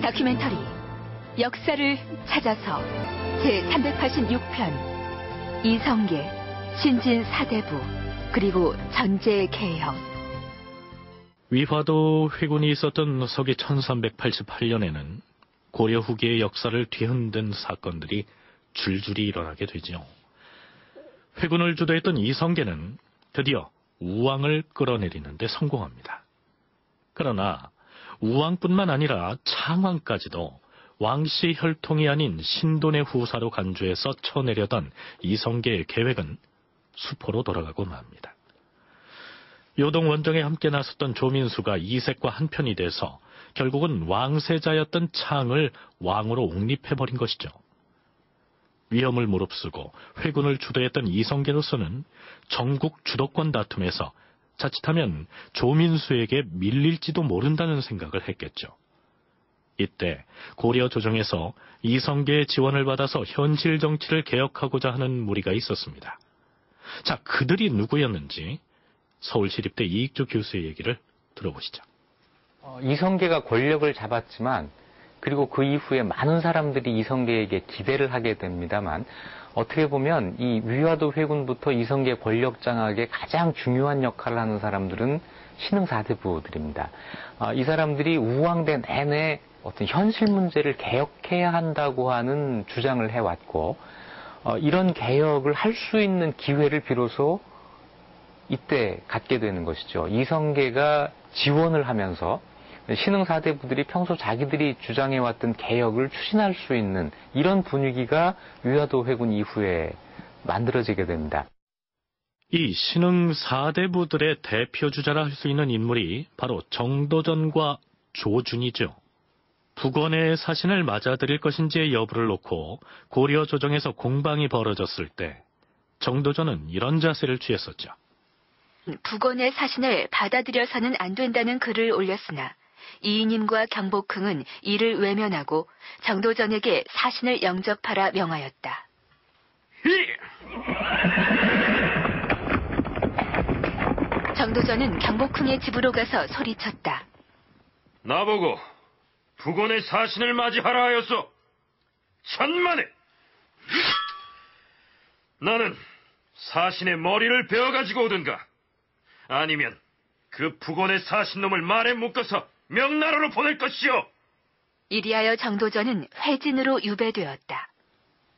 다큐멘터리 역사를 찾아서 제386편 이성계, 신진 사대부, 그리고 전제개혁. 위화도 회군이 있었던 서기 1388년에는 고려 후기의 역사를 뒤흔든 사건들이 줄줄이 일어나게 되죠. 회군을 주도했던 이성계는 드디어 우왕을 끌어내리는 데 성공합니다. 그러나 우왕뿐만 아니라 창왕까지도 왕씨 혈통이 아닌 신돈의 후사로 간주해서 쳐내려던 이성계의 계획은 수포로 돌아가고 맙니다. 요동 원정에 함께 나섰던 조민수가 이색과 한편이 돼서 결국은 왕세자였던 창을 왕으로 옹립해버린 것이죠. 위험을 무릅쓰고 회군을 주도했던 이성계로서는 전국 주도권 다툼에서 자칫하면 조민수에게 밀릴지도 모른다는 생각을 했겠죠. 이때 고려 조정에서 이성계의 지원을 받아서 현실 정치를 개혁하고자 하는 무리가 있었습니다. 자, 그들이 누구였는지 서울시립대 이익주 교수의 얘기를 들어보시죠. 이성계가 권력을 잡았지만 그리고 그 이후에 많은 사람들이 이성계에게 기대를 하게 됩니다만 어떻게 보면 이 위화도 회군부터 이성계 권력 장악에 가장 중요한 역할을 하는 사람들은 신흥 사대부들입니다. 이 사람들이 우왕대 내내 어떤 현실 문제를 개혁해야 한다고 하는 주장을 해왔고 이런 개혁을 할 수 있는 기회를 비로소 이때 갖게 되는 것이죠. 이성계가 지원을 하면서 신흥 사대부들이 평소 자기들이 주장해왔던 개혁을 추진할 수 있는 이런 분위기가 위화도 회군 이후에 만들어지게 됩니다. 이 신흥 사대부들의 대표주자라 할 수 있는 인물이 바로 정도전과 조준이죠. 북원의 사신을 맞아들일 것인지의 여부를 놓고 고려 조정에서 공방이 벌어졌을 때 정도전은 이런 자세를 취했었죠. 북원의 사신을 받아들여서는 안 된다는 글을 올렸으나 이인임과 경복흥은 이를 외면하고 정도전에게 사신을 영접하라 명하였다. 정도전은 경복흥의 집으로 가서 소리쳤다. 나보고 북원의 사신을 맞이하라 하였소. 천만에! 나는 사신의 머리를 베어가지고 오든가 아니면 그 북원의 사신놈을 말에 묶어서 명나라로 보낼 것이오. 이리하여 정도전은 회진으로 유배되었다.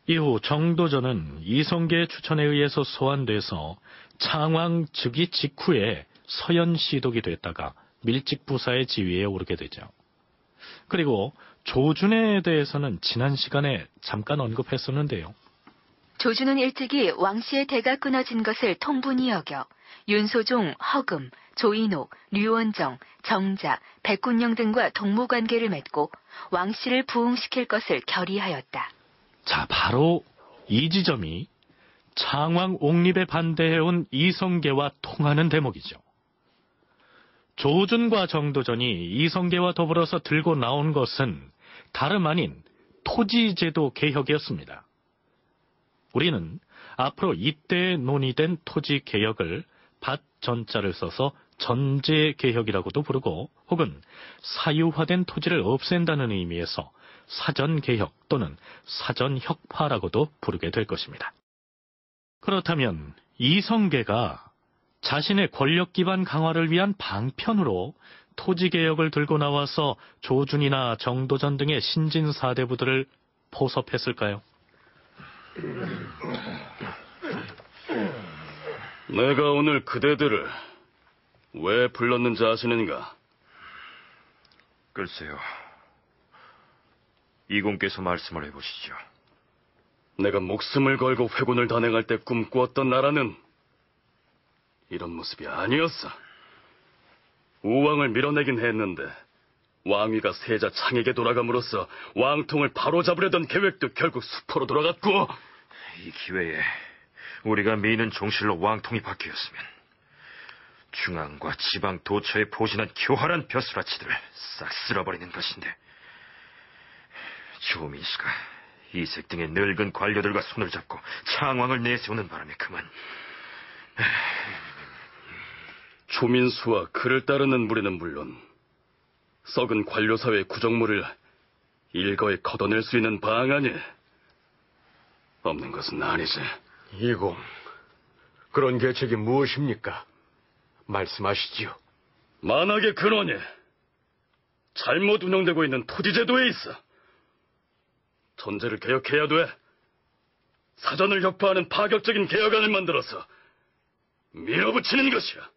이후 정도전은 이성계의 추천에 의해서 소환돼서 창왕 즉위 직후에 서현시독이 됐다가 밀직부사의 지위에 오르게 되죠. 그리고 조준에 대해서는 지난 시간에 잠깐 언급했었는데요. 조준은 일찍이 왕씨의 대가 끊어진 것을 통분히 여겨 윤소종, 허금, 조인옥, 류원정, 정자, 백군영 등과 동무관계를 맺고 왕씨를 부흥시킬 것을 결의하였다. 자, 바로 이 지점이 창왕 옹립에 반대해온 이성계와 통하는 대목이죠. 조준과 정도전이 이성계와 더불어서 들고 나온 것은 다름 아닌 토지제도 개혁이었습니다. 우리는 앞으로 이때 논의된 토지 개혁을 밭전자를 써서 전제개혁이라고도 부르고 혹은 사유화된 토지를 없앤다는 의미에서 사전개혁 또는 사전혁파라고도 부르게 될 것입니다. 그렇다면 이성계가 자신의 권력 기반 강화를 위한 방편으로 토지개혁을 들고 나와서 조준이나 정도전 등의 신진 사대부들을 포섭했을까요? 내가 오늘 그대들을 왜 불렀는지 아시는가? 글쎄요. 이공께서 말씀을 해보시죠. 내가 목숨을 걸고 회군을 단행할 때 꿈꾸었던 나라는 이런 모습이 아니었어. 우왕을 밀어내긴 했는데 왕위가 세자 창에게 돌아감으로써 왕통을 바로잡으려던 계획도 결국 수포로 돌아갔고, 이 기회에 우리가 미는 종실로 왕통이 바뀌었으면 중앙과 지방 도처에 포진한 교활한 벼슬아치들을 싹 쓸어버리는 것인데, 조민수가 이색 등의 늙은 관료들과 손을 잡고 창왕을 내세우는 바람에 그만. 조민수와 그를 따르는 무리는 물론 썩은 관료사회 구정물을 일거에 걷어낼 수 있는 방안이 없는 것은 아니지. 이공, 그런 계책이 무엇입니까? 말씀하시지요. 만악의 근원이 잘못 운영되고 있는 토지제도에 있어. 전제를 개혁해야 돼. 사전을 혁파하는 파격적인 개혁안을 만들어서 밀어붙이는 것이야.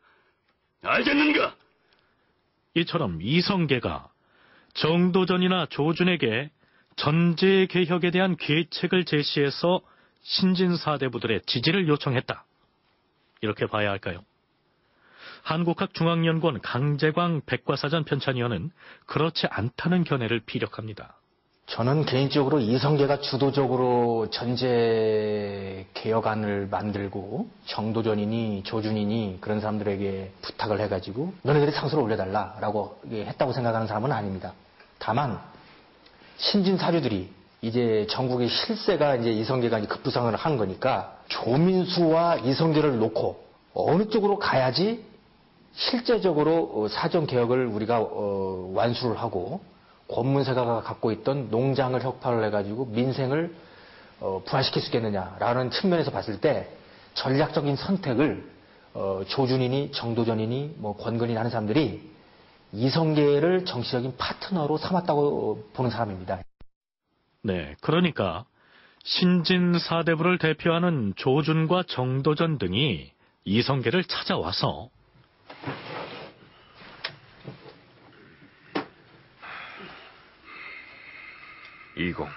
알겠는가? 이처럼 이성계가 정도전이나 조준에게 전제 개혁에 대한 계책을 제시해서 신진사대부들의 지지를 요청했다. 이렇게 봐야 할까요? 한국학중앙연구원 강재광 백과사전 편찬위원은 그렇지 않다는 견해를 피력합니다. 저는 개인적으로 이성계가 주도적으로 전제 개혁안을 만들고 정도전이니 조준이니 그런 사람들에게 부탁을 해가지고 너네들이 상소를 올려달라라고 했다고 생각하는 사람은 아닙니다. 다만 신진사주들이 이제 전국의 실세가 이제 이성계가 이제 급부상을 한 거니까 조민수와 이성계를 놓고 어느 쪽으로 가야지 실제적으로 사전 개혁을 우리가 완수를 하고 권문세가가 갖고 있던 농장을 혁파를 해가지고 민생을 부활시킬 수 있겠느냐라는 측면에서 봤을 때 전략적인 선택을 조준이니 정도전이니 뭐 권근이니 하는 사람들이 이성계를 정치적인 파트너로 삼았다고 보는 사람입니다. 네, 그러니까 신진사대부를 대표하는 조준과 정도전 등이 이성계를 찾아와서 이공,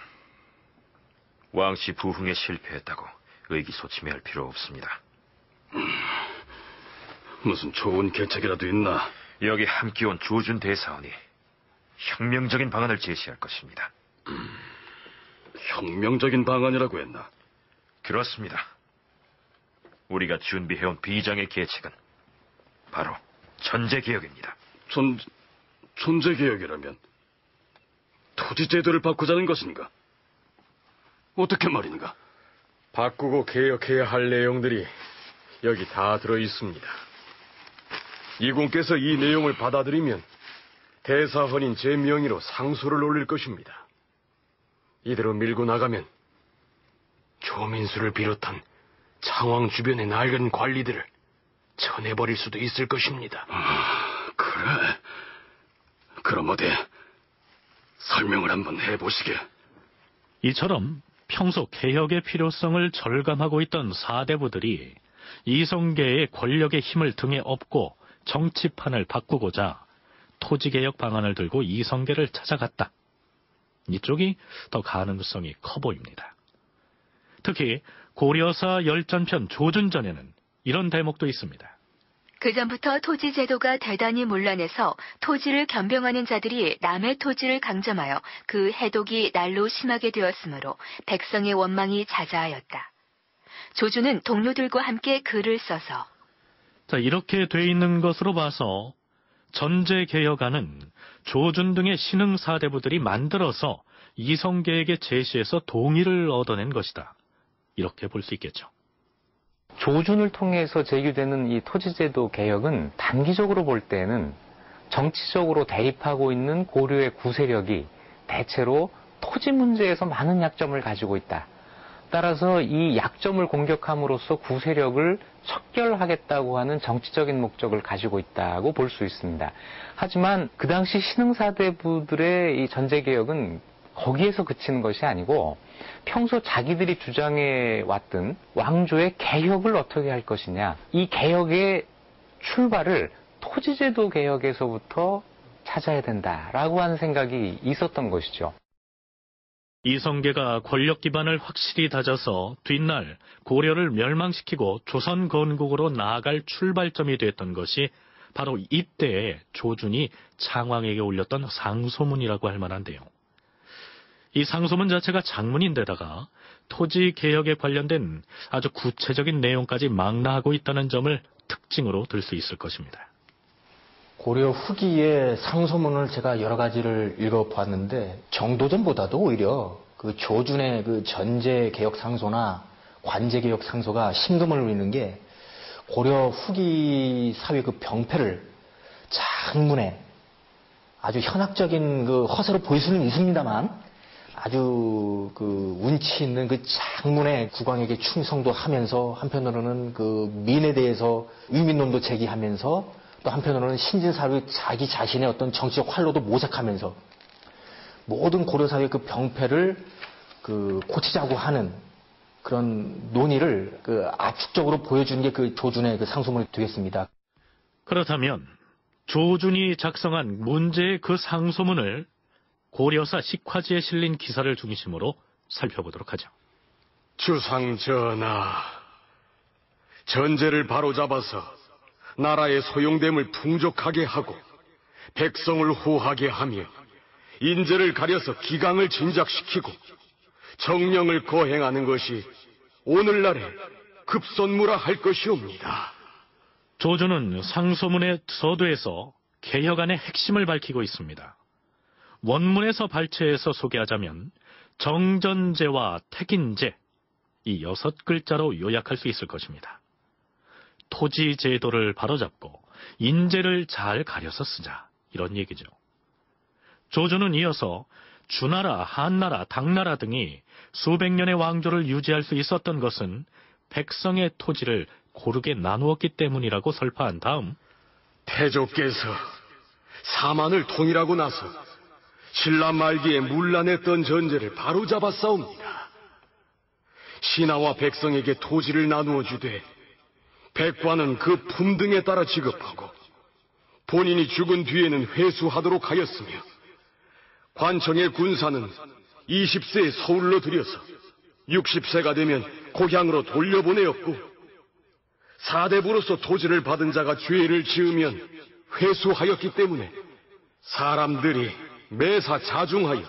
왕씨 부흥에 실패했다고 의기소침해할 필요 없습니다. 무슨 좋은 계책이라도 있나? 여기 함께 온 조준 대사원이 혁명적인 방안을 제시할 것입니다. 혁명적인 방안이라고 했나? 그렇습니다. 우리가 준비해온 비장의 계책은 바로 전제개혁입니다. 전제개혁이라면 토지제도를 바꾸자는 것인가? 어떻게 말인가? 바꾸고 개혁해야 할 내용들이 여기 다 들어 있습니다. 이공께서 이 내용을 받아들이면 대사헌인 제 명의로 상소를 올릴 것입니다. 이대로 밀고 나가면 조민수를 비롯한 창왕 주변의 낡은 관리들을 쳐내버릴 수도 있을 것입니다. 그래. 그럼 어디 설명을 한번 해보시게. 이처럼 평소 개혁의 필요성을 절감하고 있던 사대부들이 이성계의 권력의 힘을 등에 업고 정치판을 바꾸고자 토지개혁 방안을 들고 이성계를 찾아갔다. 이쪽이 더 가능성이 커 보입니다. 특히 고려사 열전편 조준전에는 이런 대목도 있습니다. 그전부터 토지 제도가 대단히 문란해서 토지를 겸병하는 자들이 남의 토지를 강점하여 그 해독이 날로 심하게 되었으므로 백성의 원망이 자자하였다. 조준은 동료들과 함께 글을 써서 이렇게 돼 있는 것으로 봐서 전제개혁안은 조준 등의 신흥 사대부들이 만들어서 이성계에게 제시해서 동의를 얻어낸 것이다. 이렇게 볼 수 있겠죠. 조준을 통해서 제기되는 이 토지제도 개혁은 단기적으로 볼 때는 정치적으로 대립하고 있는 고려의 구세력이 대체로 토지 문제에서 많은 약점을 가지고 있다. 따라서 이 약점을 공격함으로써 구세력을 척결하겠다고 하는 정치적인 목적을 가지고 있다고 볼 수 있습니다. 하지만 그 당시 신흥사대부들의 이 전제개혁은 거기에서 그치는 것이 아니고 평소 자기들이 주장해 왔던 왕조의 개혁을 어떻게 할 것이냐, 이 개혁의 출발을 토지제도 개혁에서부터 찾아야 된다라고 하는 생각이 있었던 것이죠. 이성계가 권력 기반을 확실히 다져서 뒷날 고려를 멸망시키고 조선 건국으로 나아갈 출발점이 됐던 것이 바로 이때에 조준이 창왕에게 올렸던 상소문이라고 할 만한데요. 이 상소문 자체가 장문인데다가 토지 개혁에 관련된 아주 구체적인 내용까지 망라하고 있다는 점을 특징으로 들 수 있을 것입니다. 고려 후기의 상소문을 제가 여러 가지를 읽어봤는데 정도전보다도 오히려 그 조준의 그 전제 개혁 상소나 관제 개혁 상소가 심금을 울리는 게 고려 후기 사회 그 병폐를 장문에 아주 현학적인 그 허세로 보일 수는 있습니다만 아주 그 운치 있는 그 장문의 국왕에게 충성도 하면서 한편으로는 그 민에 대해서 위민론도 제기하면서 또 한편으로는 신진사를 자기 자신의 어떤 정치적 활로도 모색하면서 모든 고려사회의 그 병폐를 그 고치자고 하는 그런 논의를 그 압축적으로 보여주는 게 그 조준의 그 상소문이 되겠습니다. 그렇다면 조준이 작성한 문제의 그 상소문을 고려사 식화지에 실린 기사를 중심으로 살펴보도록 하죠. 주상 전하, 전제를 바로잡아서 나라의 소용됨을 풍족하게 하고 백성을 호하게 하며 인재를 가려서 기강을 진작시키고 정령을 거행하는 것이 오늘날의 급선무라 할 것이옵니다. 조준은 상소문의 서두에서 개혁안의 핵심을 밝히고 있습니다. 원문에서 발췌해서 소개하자면 정전제와 택인제, 이 6글자로 요약할 수 있을 것입니다. 토지 제도를 바로잡고 인재를 잘 가려서 쓰자, 이런 얘기죠. 조준은 이어서 주나라, 한나라, 당나라 등이 수백 년의 왕조를 유지할 수 있었던 것은 백성의 토지를 고르게 나누었기 때문이라고 설파한 다음 태조께서 사만을 통일하고 나서 신라 말기에 문란했던 전제를 바로잡았사옵니다. 신하와 백성에게 토지를 나누어 주되 백관은 그 품등에 따라 지급하고 본인이 죽은 뒤에는 회수하도록 하였으며 관청의 군사는 20세에 서울로 들여서 60세가 되면 고향으로 돌려보내었고 사대부로서 토지를 받은 자가 죄를 지으면 회수하였기 때문에 사람들이 매사 자중하여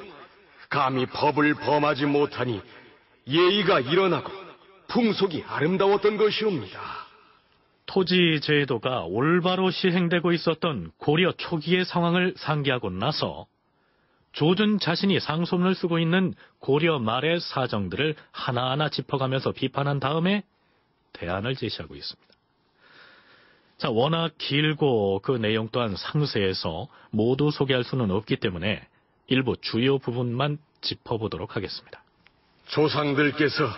감히 법을 범하지 못하니 예의가 일어나고 풍속이 아름다웠던 것이옵니다. 토지 제도가 올바로 시행되고 있었던 고려 초기의 상황을 상기하고 나서 조준 자신이 상소문을 쓰고 있는 고려 말의 사정들을 하나하나 짚어가면서 비판한 다음에 대안을 제시하고 있습니다. 자, 워낙 길고 그 내용 또한 상세해서 모두 소개할 수는 없기 때문에 일부 주요 부분만 짚어보도록 하겠습니다. 조상들께서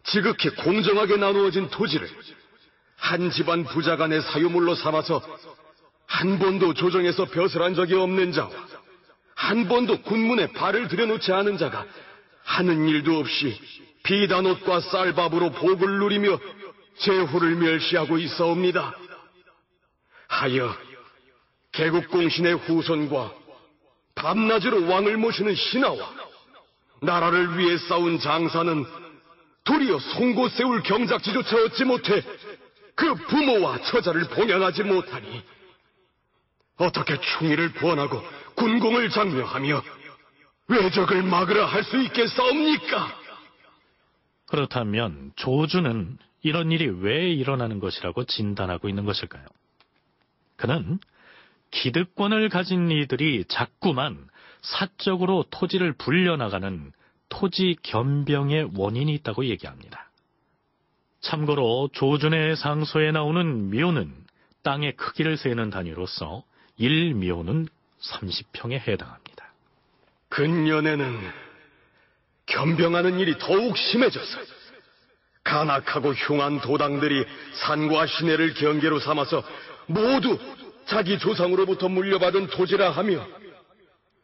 지극히 공정하게 나누어진 토지를 한 집안 부자 간의 사유물로 삼아서 한 번도 조정에서 벼슬한 적이 없는 자와 한 번도 군문에 발을 들여놓지 않은 자가 하는 일도 없이 비단옷과 쌀밥으로 복을 누리며 제후를 멸시하고 있사옵니다. 하여 개국공신의 후손과 밤낮으로 왕을 모시는 신하와 나라를 위해 싸운 장사는 도리어 송곳 세울 경작지조차 얻지 못해 그 부모와 처자를 봉양하지 못하니 어떻게 충의를 구원하고 군공을 장려하며 외적을 막으라 할 수 있겠사옵니까? 그렇다면 조준은 이런 일이 왜 일어나는 것이라고 진단하고 있는 것일까요? 그는 기득권을 가진 이들이 자꾸만 사적으로 토지를 불려나가는 토지 겸병의 원인이 있다고 얘기합니다. 참고로 조준의 상소에 나오는 묘는 땅의 크기를 세는 단위로서 1묘는 30평에 해당합니다. 근년에는 겸병하는 일이 더욱 심해져서 간악하고 흉한 도당들이 산과 시내를 경계로 삼아서 모두 자기 조상으로부터 물려받은 토지라 하며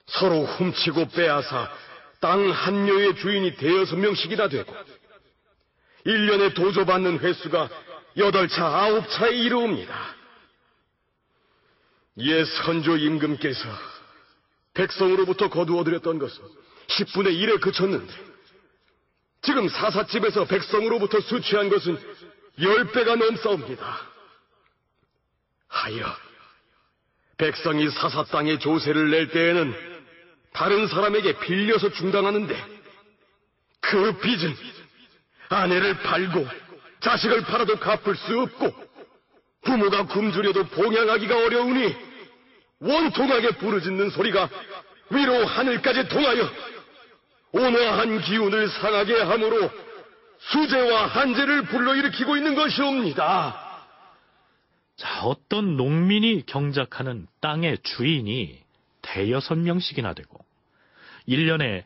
서로 훔치고 빼앗아 땅 한 묘의 주인이 5명씩이나 되고 1년에 도조받는 횟수가 8차, 9차에 이르옵니다. 옛 선조 임금께서 백성으로부터 거두어들였던 것은 10분의 1에 그쳤는데 지금 사삿집에서 백성으로부터 수취한 것은 10배가 넘사옵니다. 하여 백성이 사삿 땅에 조세를 낼 때에는 다른 사람에게 빌려서 중당하는데 그 빚은 아내를 팔고 자식을 팔아도 갚을 수 없고 부모가 굶주려도 봉양하기가 어려우니 원통하게 부르짖는 소리가 위로 하늘까지 통하여 온화한 기운을 상하게 함으로 수재와 한재를 불러일으키고 있는 것이옵니다. 자, 어떤 농민이 경작하는 땅의 주인이 6명씩이나 되고 1년에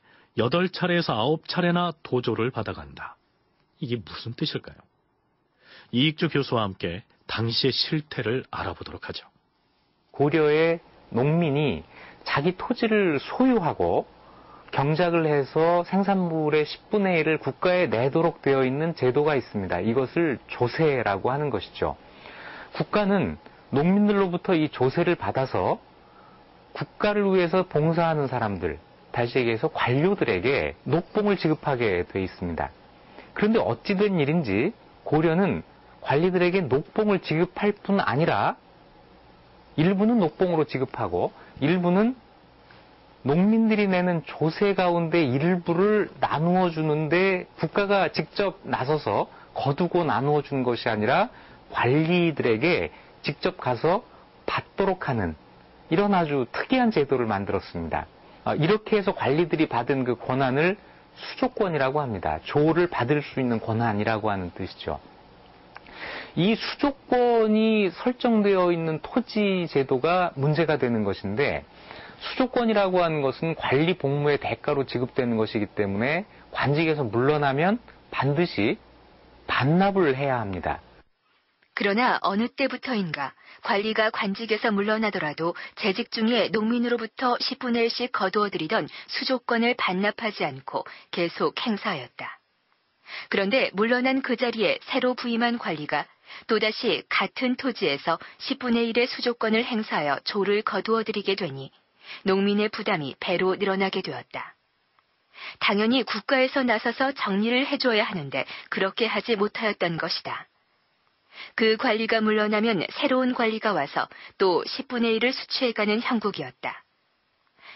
8차례에서 9차례나 도조를 받아간다. 이게 무슨 뜻일까요? 이익주 교수와 함께 당시의 실태를 알아보도록 하죠. 고려의 농민이 자기 토지를 소유하고 경작을 해서 생산물의 10분의 1을 국가에 내도록 되어 있는 제도가 있습니다. 이것을 조세라고 하는 것이죠. 국가는 농민들로부터 이 조세를 받아서 국가를 위해서 봉사하는 사람들, 다시 얘기해서 관료들에게 녹봉을 지급하게 되어 있습니다. 그런데 어찌된 일인지 고려는 관리들에게 녹봉을 지급할 뿐 아니라 일부는 녹봉으로 지급하고 일부는 농민들이 내는 조세 가운데 일부를 나누어 주는데 국가가 직접 나서서 거두고 나누어 준 것이 아니라 관리들에게 직접 가서 받도록 하는 이런 아주 특이한 제도를 만들었습니다. 이렇게 해서 관리들이 받은 그 권한을 수조권이라고 합니다. 조를 받을 수 있는 권한이라고 하는 뜻이죠. 이 수조권이 설정되어 있는 토지 제도가 문제가 되는 것인데, 수조권이라고 하는 것은 관리 복무의 대가로 지급되는 것이기 때문에 관직에서 물러나면 반드시 반납을 해야 합니다. 그러나 어느 때부터인가 관리가 관직에서 물러나더라도 재직 중에 농민으로부터 10분의 1씩 거두어들이던 수조권을 반납하지 않고 계속 행사하였다. 그런데 물러난 그 자리에 새로 부임한 관리가 또다시 같은 토지에서 10분의 1의 수조권을 행사하여 조를 거두어들이게 되니 농민의 부담이 배로 늘어나게 되었다. 당연히 국가에서 나서서 정리를 해줘야 하는데 그렇게 하지 못하였던 것이다. 그 관리가 물러나면 새로운 관리가 와서 또 10분의 1을 수취해가는 형국이었다.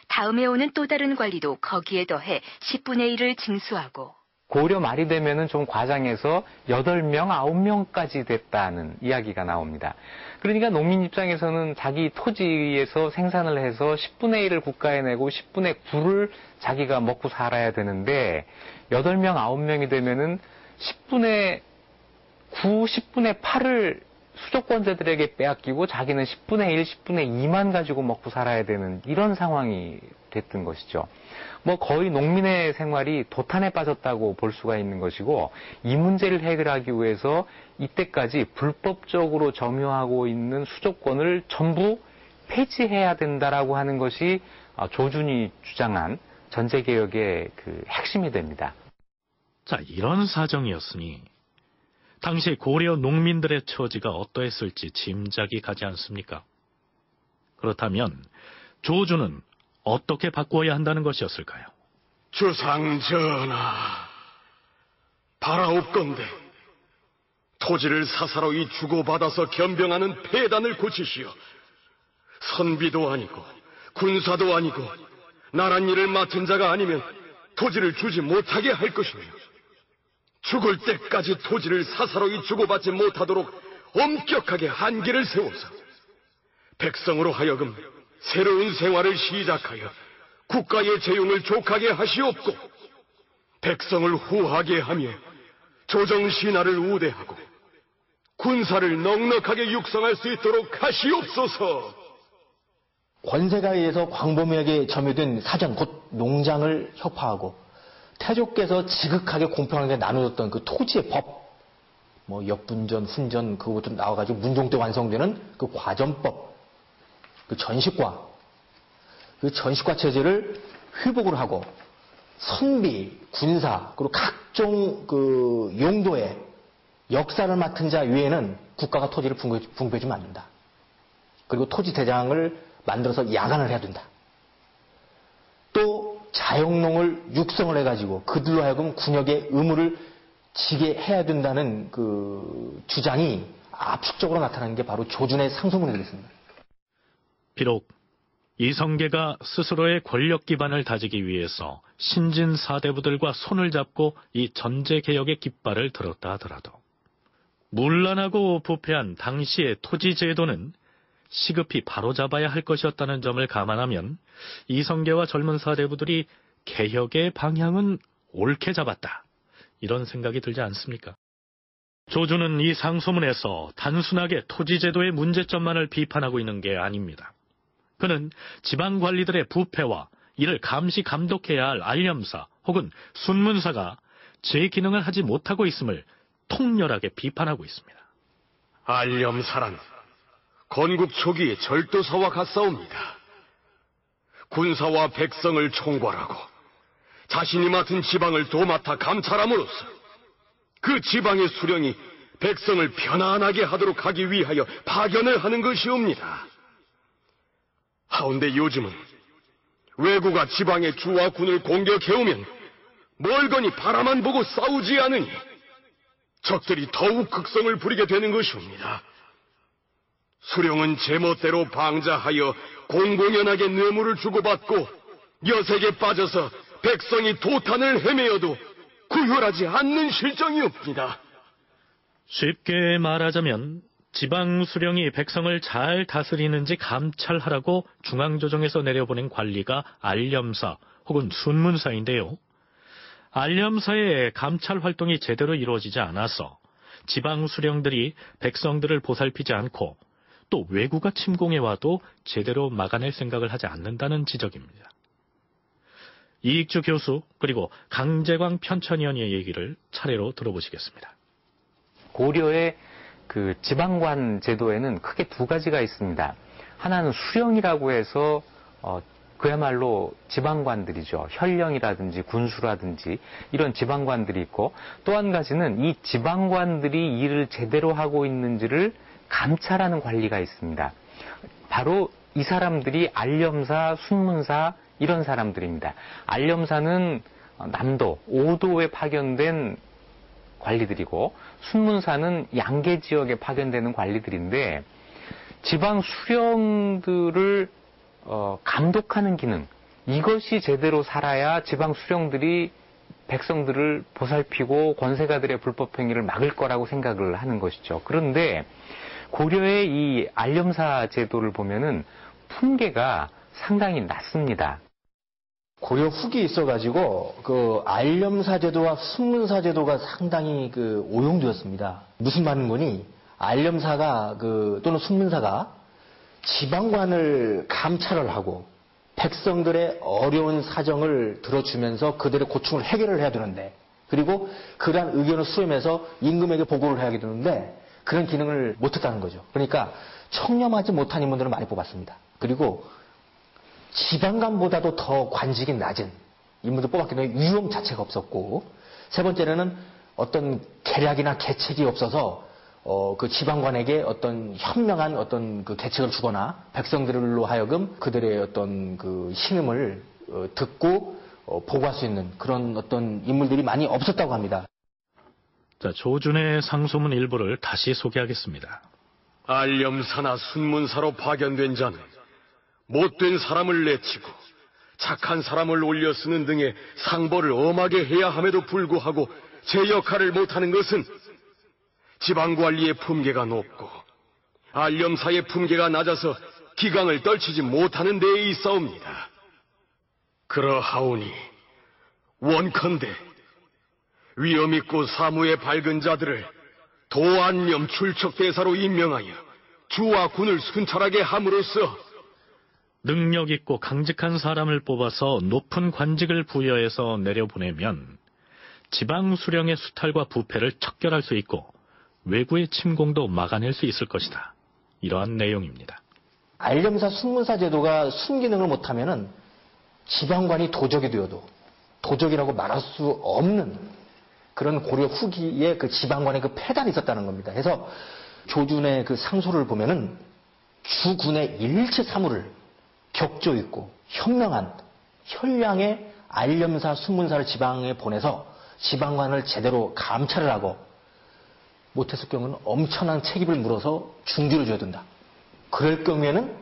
다음에 오는 또 다른 관리도 거기에 더해 10분의 1을 징수하고, 고려 말이 되면은 좀 과장해서 8명, 9명까지 됐다는 이야기가 나옵니다. 그러니까 농민 입장에서는 자기 토지에서 생산을 해서 10분의 1을 국가에 내고 10분의 9를 자기가 먹고 살아야 되는데 8명, 9명이 되면은 10분의 9, 10분의 8을 수조권자들에게 빼앗기고 자기는 10분의 1, 10분의 2만 가지고 먹고 살아야 되는 이런 상황이 됐던 것이죠. 거의 농민의 생활이 도탄에 빠졌다고 볼 수가 있는 것이고, 이 문제를 해결하기 위해서 이때까지 불법적으로 점유하고 있는 수조권을 전부 폐지해야 된다라고 하는 것이 조준이 주장한 전제개혁의 그 핵심이 됩니다. 자, 이런 사정이었으니 당시 고려 농민들의 처지가 어떠했을지 짐작이 가지 않습니까? 그렇다면 조주는 어떻게 바꾸어야 한다는 것이었을까요? 주상전하, 바라옵건대 토지를 사사로이 주고받아서 겸병하는 폐단을 고치시어 선비도 아니고 군사도 아니고 나란 일을 맡은 자가 아니면 토지를 주지 못하게 할 것이며, 죽을 때까지 토지를 사사로이 주고받지 못하도록 엄격하게 한계를 세워서 백성으로 하여금 새로운 생활을 시작하여 국가의 재용을 족하게 하시옵고, 백성을 후하게 하며 조정신하를 우대하고 군사를 넉넉하게 육성할 수 있도록 하시옵소서. 권세가 의해서 광범위하게 점유된 사전, 곧 농장을 협파하고 태조께서 지극하게 공평하게 나누었던 그 토지의 법, 역분전, 훈전, 그것도 나와가지고 문종 때 완성되는 그 과전법, 그 전식과 체제를 회복을 하고 선비, 군사, 그리고 각종 그 용도의 역사를 맡은 자 외에는 국가가 토지를 분배해주면 안 된다. 그리고 토지 대장을 만들어서 야간을 해야 된다. 또 자영농을 육성을 해가지고 그들로 하여금 군역의 의무를 지게 해야 된다는 그 주장이 압축적으로 나타나는 게 바로 조준의 상소문이 되겠습니다. 비록 이성계가 스스로의 권력 기반을 다지기 위해서 신진 사대부들과 손을 잡고 이 전제개혁의 깃발을 들었다 하더라도 문란하고 부패한 당시의 토지제도는 시급히 바로잡아야 할 것이었다는 점을 감안하면 이성계와 젊은 사대부들이 개혁의 방향은 옳게 잡았다, 이런 생각이 들지 않습니까? 조주는 이 상소문에서 단순하게 토지제도의 문제점만을 비판하고 있는 게 아닙니다. 그는 지방관리들의 부패와 이를 감시 감독해야 할 알념사, 혹은 순문사가 제 기능을 하지 못하고 있음을 통렬하게 비판하고 있습니다. 알렴사란 건국 초기의 절도사와 같사옵니다. 군사와 백성을 총괄하고 자신이 맡은 지방을 도맡아 감찰함으로써 그 지방의 수령이 백성을 편안하게 하도록 하기 위하여 파견을 하는 것이옵니다. 하운데 요즘은 왜구가 지방의 주와 군을 공격해오면 멀거니 바라만 보고 싸우지 않으니 적들이 더욱 극성을 부리게 되는 것이옵니다. 수령은 제멋대로 방자하여 공공연하게 뇌물을 주고받고 여색에 빠져서 백성이 도탄을 헤매어도 구혈하지 않는 실정이옵니다. 쉽게 말하자면 지방 수령이 백성을 잘 다스리는지 감찰하라고 중앙조정에서 내려보낸 관리가 알렴사 혹은 순문사인데요. 알렴사의 감찰 활동이 제대로 이루어지지 않아서 지방 수령들이 백성들을 보살피지 않고 또 왜구가 침공해와도 제대로 막아낼 생각을 하지 않는다는 지적입니다. 이익주 교수 그리고 강재광 편천위원의 얘기를 차례로 들어보시겠습니다. 고려의 그 지방관 제도에는 크게 두 가지가 있습니다. 하나는 수령이라고 해서 그야말로 지방관들이죠. 현령이라든지 군수라든지 이런 지방관들이 있고, 또 한 가지는 이 지방관들이 일을 제대로 하고 있는지를 감찰하는 관리가 있습니다. 바로 이 사람들이 알렴사, 순문사 이런 사람들입니다. 알렴사는 남도, 오도에 파견된 관리들이고 순문사는 양계 지역에 파견되는 관리들인데, 지방 수령들을 감독하는 기능, 이것이 제대로 살아야 지방 수령들이 백성들을 보살피고 권세가들의 불법 행위를 막을 거라고 생각을 하는 것이죠. 그런데 고려의 이 알렴사 제도를 보면은 품계가 상당히 낮습니다. 고려 후기에 있어가지고 그 알렴사 제도와 순문사 제도가 상당히 그 오용되었습니다. 무슨 말인 거니? 알렴사가 또는 순문사가 지방관을 감찰을 하고 백성들의 어려운 사정을 들어주면서 그들의 고충을 해결을 해야 되는데, 그리고 그러한 의견을 수렴해서 임금에게 보고를 해야 되는데 그런 기능을 못했다는 거죠. 그러니까 청렴하지 못한 인물들을 많이 뽑았습니다. 그리고 지방관보다도 더 관직이 낮은 인물들 뽑았기 때문에 위험 자체가 없었고, 세 번째로는 어떤 계략이나 계책이 없어서 그 지방관에게 어떤 현명한 어떤 그 계책을 주거나 백성들로 하여금 그들의 어떤 그 신음을 듣고 보고할 수 있는 그런 어떤 인물들이 많이 없었다고 합니다. 자, 조준의 상소문 일부를 다시 소개하겠습니다. 알렴사나 순문사로 파견된 자는 못된 사람을 내치고 착한 사람을 올려 쓰는 등의 상벌을 엄하게 해야 함에도 불구하고 제 역할을 못하는 것은 지방관리의 품계가 높고 알렴사의 품계가 낮아서 기강을 떨치지 못하는 데에 있사옵니다. 그러하오니 원컨대 위엄 있고 사무에 밝은 자들을 도안념 출척대사로 임명하여 주와 군을 순찰하게 함으로써 능력 있고 강직한 사람을 뽑아서 높은 관직을 부여해서 내려보내면 지방 수령의 수탈과 부패를 척결할 수 있고 왜구의 침공도 막아낼 수 있을 것이다. 이러한 내용입니다. 알렴사 순문사 제도가 순기능을 못하면은 지방관이 도적이 되어도 도적이라고 말할 수 없는 그런 고려 후기에 그 지방관의 그 폐단이 있었다는 겁니다. 그래서 조준의 그 상소를 보면은 주군의 일체 사무를 격조 있고 현명한 현량의 알렴사 순문사를 지방에 보내서 지방관을 제대로 감찰을 하고 못했을 경우는 엄청난 책임을 물어서 중지를 줘야 된다. 그럴 경우에는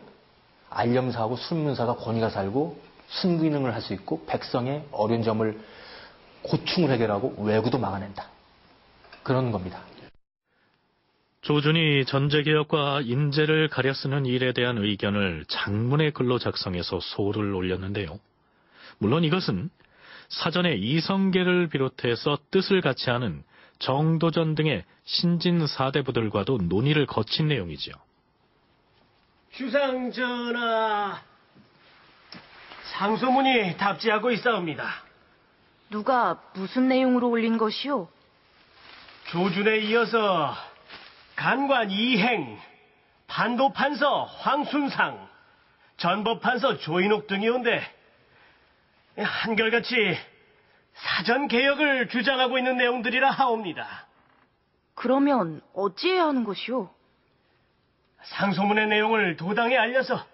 알렴사하고 순문사가 권위가 살고 순기능을 할 수 있고 백성의 어려운 점을 고충을 해결하고 왜구도 막아낸다. 그런 겁니다. 조준이 전제개혁과 인재를 가려 쓰는 일에 대한 의견을 장문의 글로 작성해서 소를 올렸는데요. 물론 이것은 사전에 이성계를 비롯해서 뜻을 같이 하는 정도전 등의 신진 사대부들과도 논의를 거친 내용이죠. 주상전하, 상소문이 답지하고 있사옵니다. 누가 무슨 내용으로 올린 것이오? 조준에 이어서 간관 이행, 판도판서 황순상, 전법판서 조인옥 등이 온데 한결같이 사전 개혁을 주장하고 있는 내용들이라 하옵니다. 그러면 어찌해야 하는 것이오? 상소문의 내용을 도당에 알려서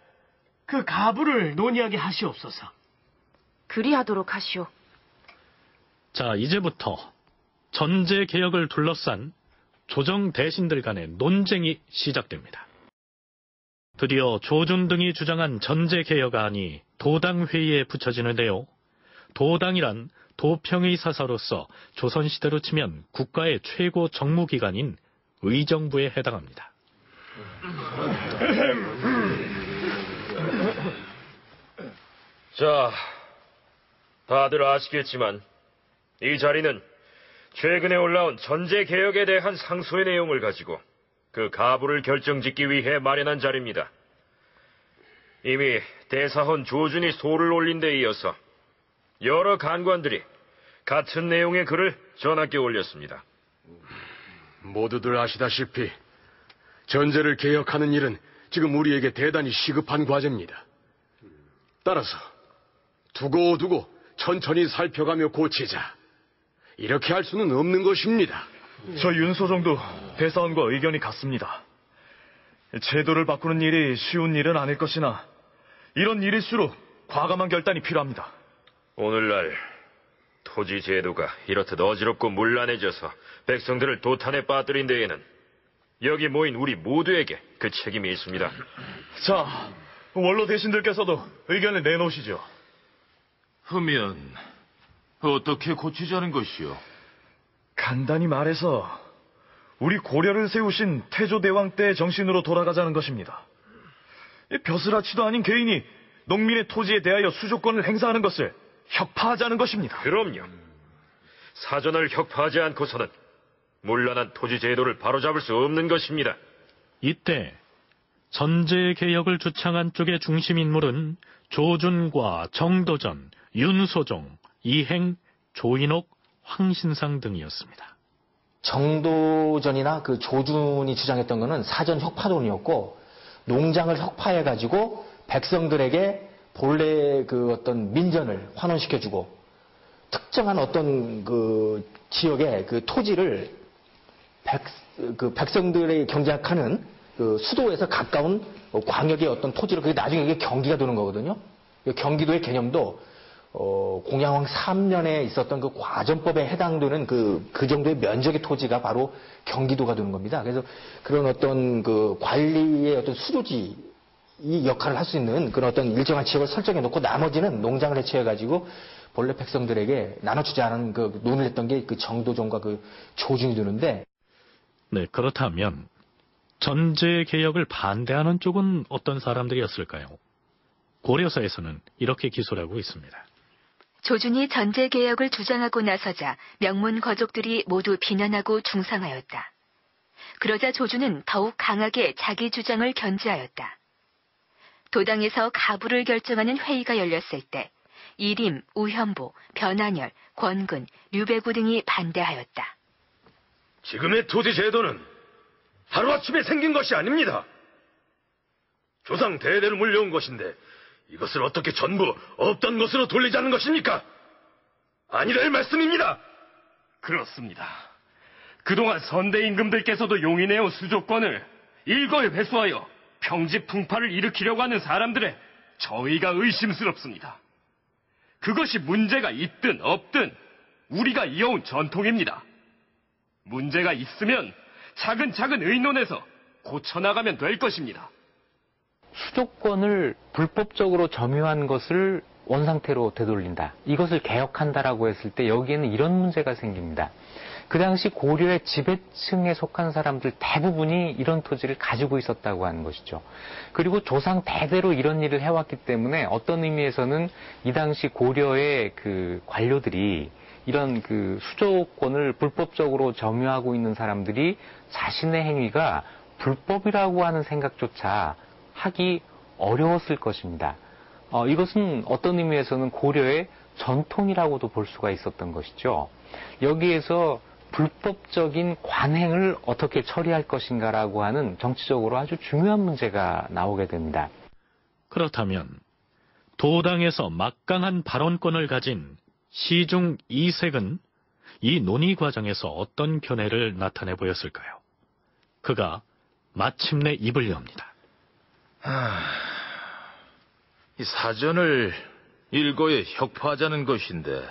그 가부를 논의하게 하시옵소서. 그리하도록 하시오. 자, 이제부터 전제 개혁을 둘러싼 조정 대신들 간의 논쟁이 시작됩니다. 드디어 조준 등이 주장한 전제 개혁안이 도당 회의에 붙여지는데요. 도당이란 도평의 사사로서 조선시대로 치면 국가의 최고 정무기관인 의정부에 해당합니다. 자, 다들 아시겠지만 이 자리는 최근에 올라온 전제 개혁에 대한 상소의 내용을 가지고 그 가부를 결정짓기 위해 마련한 자리입니다. 이미 대사헌 조준이 소를 올린 데 이어서 여러 간관들이 같은 내용의 글을 전하께 올렸습니다. 모두들 아시다시피 전제를 개혁하는 일은 지금 우리에게 대단히 시급한 과제입니다. 따라서 두고두고 천천히 살펴가며 고치자, 이렇게 할 수는 없는 것입니다. 저 윤소정도 대사원과 의견이 같습니다. 제도를 바꾸는 일이 쉬운 일은 아닐 것이나 이런 일일수록 과감한 결단이 필요합니다. 오늘날 토지 제도가 이렇듯 어지럽고 문란해져서 백성들을 도탄에 빠뜨린 데에는 여기 모인 우리 모두에게 그 책임이 있습니다. 자, 원로 대신들께서도 의견을 내놓으시죠. 하면 어떻게 고치자는 것이오? 간단히 말해서 우리 고려를 세우신 태조대왕 때 정신으로 돌아가자는 것입니다. 벼슬아치도 아닌 개인이 농민의 토지에 대하여 수조권을 행사하는 것을 혁파하자는 것입니다. 그럼요. 사전을 혁파하지 않고서는 문란한 토지 제도를 바로잡을 수 없는 것입니다. 이때 전제 개혁을 주창한 쪽의 중심 인물은 조준과 정도전, 윤소종, 이행, 조인옥, 황신상 등이었습니다. 정도전이나 그 조준이 주장했던 것은 사전 혁파론이었고, 농장을 혁파해가지고 백성들에게 본래 그 어떤 민전을 환원시켜주고, 특정한 어떤 그 지역의 그 토지를 백성들의 경작하는 그 수도에서 가까운 광역의 어떤 토지를, 그게 나중에 이게 경기가 되는 거거든요. 경기도의 개념도 공양왕 3년에 있었던 그 과전법에 해당되는 그 정도의 면적의 토지가 바로 경기도가 되는 겁니다. 그래서 그런 어떤 그 관리의 어떤 수도지 이 역할을 할 수 있는 그런 어떤 일정한 지역을 설정해 놓고 나머지는 농장을 해체해 가지고 본래 백성들에게 나눠주자는 그 논의를 했던 게 그 정도전과 그 조준이 되는데. 네, 그렇다면 전제 개혁을 반대하는 쪽은 어떤 사람들이었을까요? 고려사에서는 이렇게 기술하고 있습니다. 조준이 전제 개혁을 주장하고 나서자 명문 거족들이 모두 비난하고 중상하였다. 그러자 조준은 더욱 강하게 자기 주장을 견지하였다. 도당에서 가부를 결정하는 회의가 열렸을 때 이림, 우현보, 변한열, 권근, 류배구 등이 반대하였다. 지금의 토지 제도는 하루아침에 생긴 것이 아닙니다. 조상 대대로 물려온 것인데 이것을 어떻게 전부 없던 것으로 돌리자는 것입니까? 아니랄 말씀입니다. 그렇습니다. 그동안 선대 임금들께서도 용인해온 수조권을 일거에 회수하여 평지 풍파를 일으키려고 하는 사람들의 저희가 의심스럽습니다. 그것이 문제가 있든 없든 우리가 이어온 전통입니다. 문제가 있으면 차근차근 의논해서 고쳐나가면 될 것입니다. 수도권을 불법적으로 점유한 것을 원상태로 되돌린다. 이것을 개혁한다라고 했을 때 여기에는 이런 문제가 생깁니다. 그 당시 고려의 지배층에 속한 사람들 대부분이 이런 토지를 가지고 있었다고 하는 것이죠. 그리고 조상 대대로 이런 일을 해왔기 때문에 어떤 의미에서는 이 당시 고려의 그 관료들이 이런 그 수조권을 불법적으로 점유하고 있는 사람들이 자신의 행위가 불법이라고 하는 생각조차 하기 어려웠을 것입니다. 이것은 어떤 의미에서는 고려의 전통이라고도 볼 수가 있었던 것이죠. 여기에서 불법적인 관행을 어떻게 처리할 것인가라고 하는 정치적으로 아주 중요한 문제가 나오게 됩니다. 그렇다면 도당에서 막강한 발언권을 가진 시중 이색은 이 논의 과정에서 어떤 견해를 나타내 보였을까요? 그가 마침내 입을 엽니다. 이 사전을 일거에 혁파하자는 것인데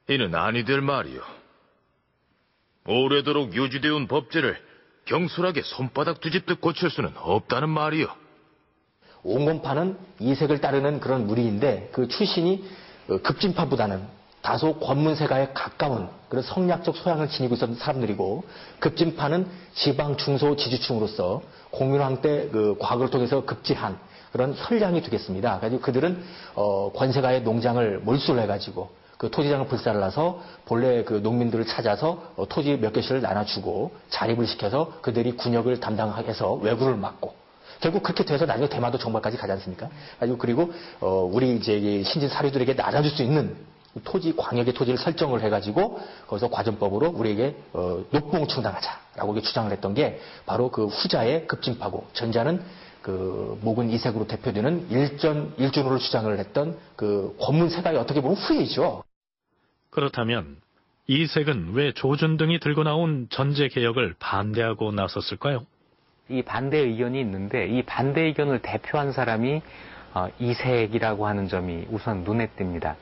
이는 아니 될 말이오. 오래도록 유지되어 온 법제를 경솔하게 손바닥 뒤집듯 고칠 수는 없다는 말이오. 온건파는 이색을 따르는 그런 무리인데 그 출신이 급진파보다는 다소 권문세가에 가까운 그런 성략적 소양을 지니고 있었던 사람들이고, 급진파는 지방 중소 지주층으로서 공윤왕 때 그 과거를 통해서 급제한 그런 선량이 되겠습니다. 그래서 그들은 권세가의 농장을 몰수를 해가지고 그 토지장을 불사를 해서 본래 그 농민들을 찾아서 토지 몇 개씩을 나눠주고 자립을 시켜서 그들이 군역을 담당해서 왜구를 막고, 결국 그렇게 돼서 나중에 대마도 정벌까지 가지 않습니까? 그리고 우리 이제 신진 사류들에게 나눠줄 수 있는 토지, 광역의 토지를 설정을 해가지고 거기서 과전법으로 우리에게 녹봉을 충당하자라고 주장을 했던 게 바로 그 후자의 급진파고, 전자는 그 목은 이색으로 대표되는 일준으로 주장을 했던 그 권문세가의 어떻게 보면 후예이죠. 그렇다면 이색은 왜 조준 등이 들고 나온 전제 개혁을 반대하고 나섰을까요? 이 반대 의견이 있는데 이 반대 의견을 대표한 사람이 이색이라고 하는 점이 우선 눈에 띕니다.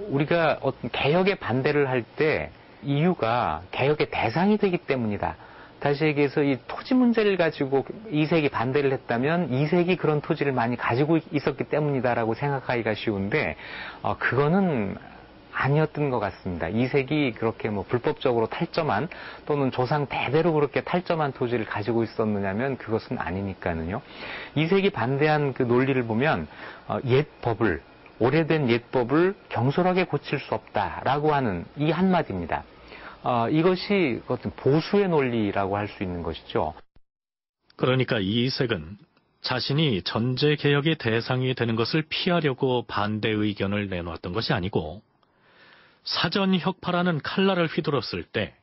우리가 어떤 개혁에 반대를 할 때 이유가 개혁의 대상이 되기 때문이다. 다시 얘기해서 이 토지 문제를 가지고 이색이 반대를 했다면 이색이 그런 토지를 많이 가지고 있었기 때문이다라고 생각하기가 쉬운데 그거는 아니었던 것 같습니다. 이색이 그렇게 뭐 불법적으로 탈점한 또는 조상 대대로 그렇게 탈점한 토지를 가지고 있었느냐면 그것은 아니니까는요. 이색이 반대한 그 논리를 보면 오래된 옛법을 경솔하게 고칠 수 없다라고 하는 이 한마디입니다. 이것이 어떤 보수의 논리라고 할 수 있는 것이죠. 그러니까 이색은 자신이 전제 개혁의 대상이 되는 것을 피하려고 반대 의견을 내놓았던 것이 아니고, 사전 혁파라는 칼날을 휘둘렀을 때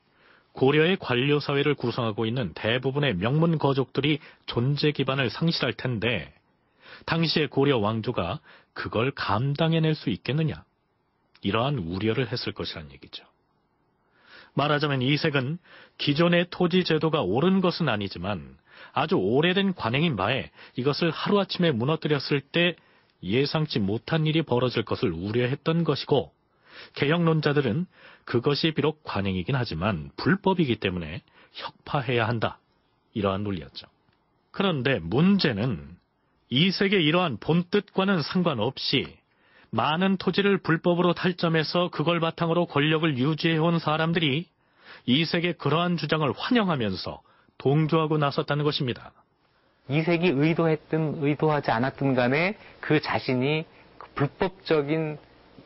고려의 관료 사회를 구성하고 있는 대부분의 명문 거족들이 존재 기반을 상실할 텐데 당시의 고려 왕조가 그걸 감당해낼 수 있겠느냐, 이러한 우려를 했을 것이란 얘기죠. 말하자면 이색은 기존의 토지 제도가 옳은 것은 아니지만 아주 오래된 관행인 바에 이것을 하루아침에 무너뜨렸을 때 예상치 못한 일이 벌어질 것을 우려했던 것이고, 개혁론자들은 그것이 비록 관행이긴 하지만 불법이기 때문에 혁파해야 한다, 이러한 논리였죠. 그런데 문제는 이색의 이러한 본뜻과는 상관없이 많은 토지를 불법으로 탈점해서 그걸 바탕으로 권력을 유지해온 사람들이 이색의 그러한 주장을 환영하면서 동조하고 나섰다는 것입니다. 이색이 의도했든 의도하지 않았든 간에 그 자신이 불법적인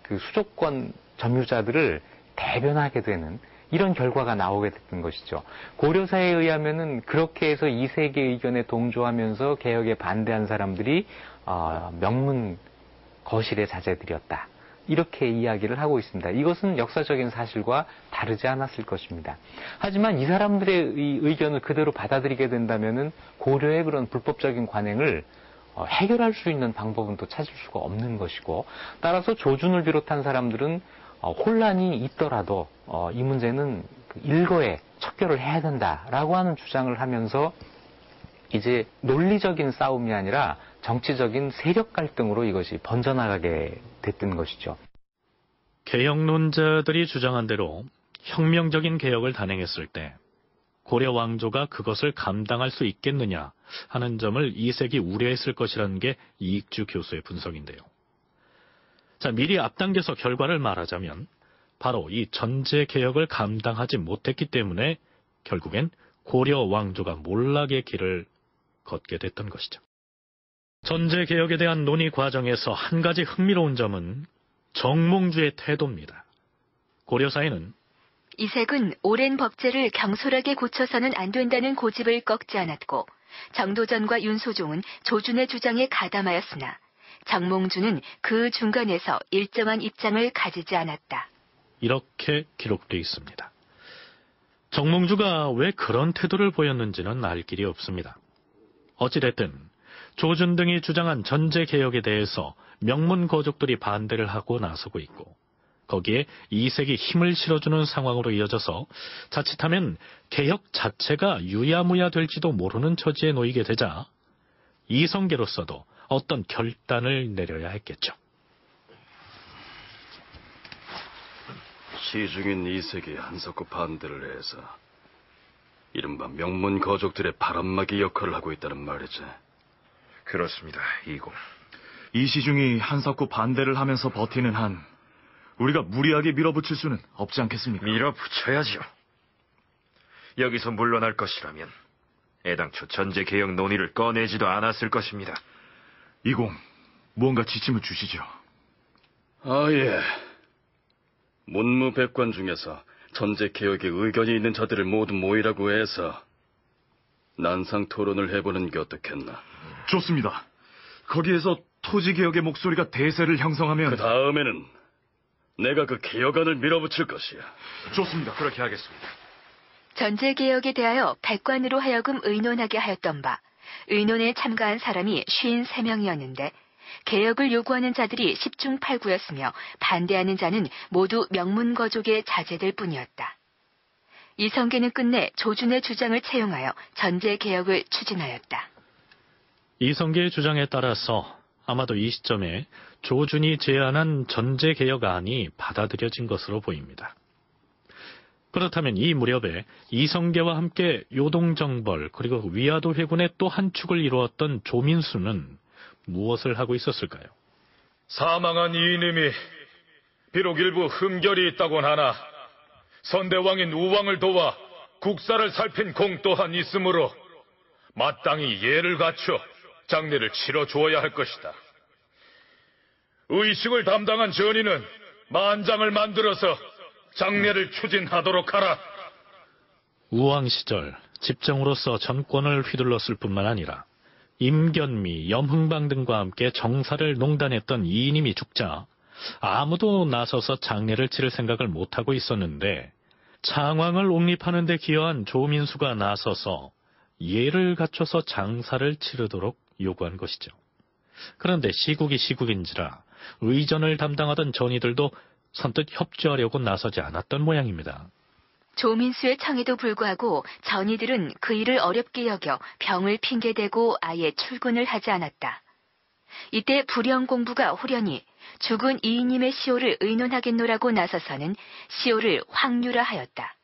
그 수조권 점유자들을 대변하게 되는 이런 결과가 나오게 됐던 것이죠. 고려사에 의하면은 그렇게 해서 이색의 의견에 동조하면서 개혁에 반대한 사람들이 명문 거실의 자제들이었다, 이렇게 이야기를 하고 있습니다. 이것은 역사적인 사실과 다르지 않았을 것입니다. 하지만 이 사람들의 의견을 그대로 받아들이게 된다면은 고려의 그런 불법적인 관행을 해결할 수 있는 방법은 또 찾을 수가 없는 것이고, 따라서 조준을 비롯한 사람들은 혼란이 있더라도 이 문제는 일거에 척결을 해야 된다라고 하는 주장을 하면서 이제 논리적인 싸움이 아니라 정치적인 세력 갈등으로 이것이 번져나가게 됐던 것이죠. 개혁론자들이 주장한 대로 혁명적인 개혁을 단행했을 때 고려 왕조가 그것을 감당할 수 있겠느냐 하는 점을 이색이 우려했을 것이라는 게 이익주 교수의 분석인데요. 자, 미리 앞당겨서 결과를 말하자면 바로 이 전제 개혁을 감당하지 못했기 때문에 결국엔 고려 왕조가 몰락의 길을 걷게 됐던 것이죠. 전제 개혁에 대한 논의 과정에서 한 가지 흥미로운 점은 정몽주의 태도입니다. 고려사에는 이색은 오랜 법제를 경솔하게 고쳐서는 안 된다는 고집을 꺾지 않았고, 정도전과 윤소종은 조준의 주장에 가담하였으나 정몽주는 그 중간에서 일정한 입장을 가지지 않았다. 이렇게 기록되어 있습니다. 정몽주가 왜 그런 태도를 보였는지는 알 길이 없습니다. 어찌됐든 조준 등이 주장한 전제개혁에 대해서 명문거족들이 반대를 하고 나서고 있고 거기에 이색이 힘을 실어주는 상황으로 이어져서 자칫하면 개혁 자체가 유야무야 될지도 모르는 처지에 놓이게 되자 이성계로서도 어떤 결단을 내려야 했겠죠. 시중인 이색이 한석구 반대를 해서 이른바 명문 거족들의 바람막이 역할을 하고 있다는 말이지. 그렇습니다, 이공. 이시중이 한석구 반대를 하면서 버티는 한 우리가 무리하게 밀어붙일 수는 없지 않겠습니까? 밀어붙여야죠. 여기서 물러날 것이라면 애당초 전제개혁 논의를 꺼내지도 않았을 것입니다. 이공, 무언가 지침을 주시죠. 예. 문무백관 중에서 전제개혁에 의견이 있는 자들을 모두 모이라고 해서 난상 토론을 해보는 게 어떻겠나. 좋습니다. 거기에서 토지개혁의 목소리가 대세를 형성하면 그 다음에는 내가 그 개혁안을 밀어붙일 것이야. 좋습니다. 그렇게 하겠습니다. 전제개혁에 대하여 백관으로 하여금 의논하게 하였던 바 의논에 참가한 사람이 53명이었는데 개혁을 요구하는 자들이 10중 8구였으며 반대하는 자는 모두 명문거족의 자제들 뿐이었다. 이성계는 끝내 조준의 주장을 채용하여 전제개혁을 추진하였다. 이성계의 주장에 따라서 아마도 이 시점에 조준이 제안한 전제개혁안이 받아들여진 것으로 보입니다. 그렇다면 이 무렵에 이성계와 함께 요동정벌 그리고 위화도 회군의 또 한 축을 이루었던 조민수는 무엇을 하고 있었을까요? 사망한 이인임이 비록 일부 흠결이 있다곤 하나 선대왕인 우왕을 도와 국사를 살핀 공 또한 있으므로 마땅히 예를 갖춰 장례를 치러 주어야 할 것이다. 의식을 담당한 전인은 만장을 만들어서 장례를 추진하도록 하라. 우왕 시절 집정으로서 정권을 휘둘렀을 뿐만 아니라 임견미, 염흥방 등과 함께 정사를 농단했던 이인임이 죽자 아무도 나서서 장례를 치를 생각을 못하고 있었는데 창왕을 옹립하는 데 기여한 조민수가 나서서 예를 갖춰서 장사를 치르도록 요구한 것이죠. 그런데 시국이 시국인지라 의전을 담당하던 전이들도 선뜻 협조하려고 나서지 않았던 모양입니다. 조민수의 청에도 불구하고 전이들은 그 일을 어렵게 여겨 병을 핑계대고 아예 출근을 하지 않았다. 이때 불영공부가 호련히 죽은 이인님의 시호를 의논하겠노라고 나서서는 시호를 황유라 하였다.